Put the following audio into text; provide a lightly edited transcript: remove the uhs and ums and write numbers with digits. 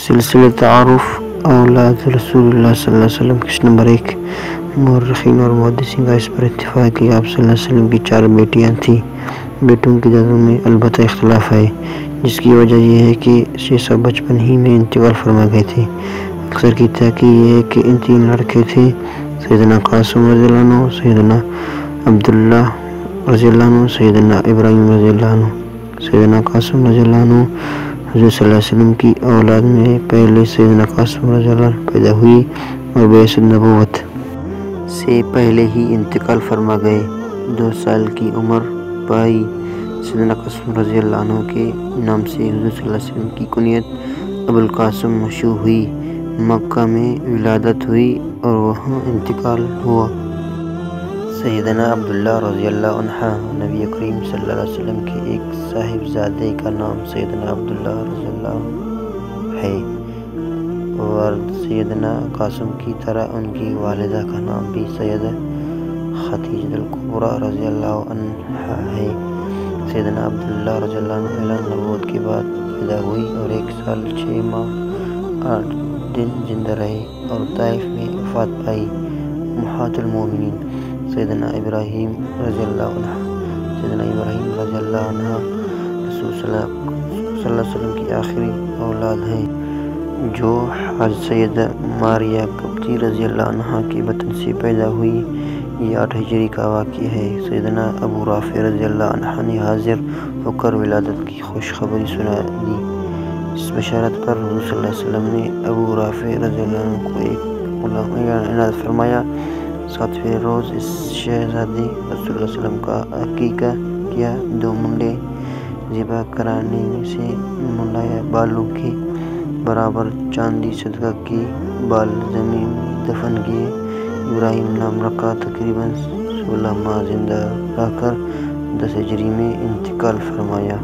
سلسلہ تعارف اولاد رسول اللہ صلی اللہ علیہ وسلم قسط نمبر 1۔ مورخین اور محدثین کا اس پر اتفاق ہے کہ آپ صلی اللہ علیہ وسلم کی 4 بیٹیاں تھیں۔ بیٹوں کی تعداد میں البتہ اختلاف ہے، جس کی وجہ یہ ہے کہ یہ سب بچپن ہی میں انتقال فرما گئے تھے۔ اکثر کی تحقیق یہ ہے کہ ان 3 لڑکے تھے: سیدنا قاسم رضی اللہ عنہ، سیدنا عبداللہ رضی اللہ عنہ، سیدنا ابراہیم رضی اللہ عنہ۔ سیدنا قاسم رضی اللہ عنہ حضور صلی اللہ علیہ وسلم کی اولاد میں پہلے سیدنا قاسم رضی اللہ عنہ پیدا ہوئی اور بعثت نبوت سے پہلے ہی انتقال فرما گئے۔ 2 سال کی عمر پائی سیدنا قاسم رضی اللہ عنہ کے نام سے حضور صلی اللہ علیہ وسلم کی کنیت ابوالقاسم مشہور ہوئی۔ مکہ میں ولادت ہوئی اور وہاں انتقال ہوا۔ سیدنا عبداللہ رضی اللہ عنہ نبی کریم صلی اللہ علیہ وسلم کے ایک صاحبزادے کا نام سیدنا عبداللہ رضی اللہ عنہ ہے۔ والد سیدنا قاسم کی طرح ان کی والدہ کا نام بھی سیدہ خدیجہ الکبریٰ رضی اللہ عنہا ہے۔ سیدنا عبداللہ رضی اللہ عنہ اعلان نبوت کے بعد پیدا ہوئی اور 1 سال 6 ماہ 8 دن زندہ رہے اور طائف میں وفات پائی۔ امہات المومنین: سیدنا ابراہیم رضی اللہ عنہ۔ سیدنا ابراہیم رضی اللہ عنہ رسول صلی اللہ علیہ وسلم کی آخری اولاد ہیں، جو حضرت سیدہ ماریہ قبطی رضی اللہ عنہ کے بطن سے پیدا ہوئی۔ یہ 8 ہجری کا واقعہ ہے۔ سیدنا ابو رافع رضی اللہ عنہ نے حاضر ہو کر ولادت کی خوشخبری سنا دی۔ اس بشارت پر حضور صلی اللہ علیہ وسلم نے ابو رافع رضی اللہ عنہ کو ایک غلام عنایت فرمایا۔ 7ویں روز اس شہزادے رسول اللہ صلی اللہ علیہ وسلم کا عقیقہ کیا۔ 2 منڈے ذبح کرانے میں سے منڈا بالوں کے برابر چاندی صدقہ کی، بال زمین میں دفن کیے۔ ابراہیم نام رکھا۔ تقریباً 16 ماہ زندہ رہ کر 10 ہجری میں انتقال فرمایا۔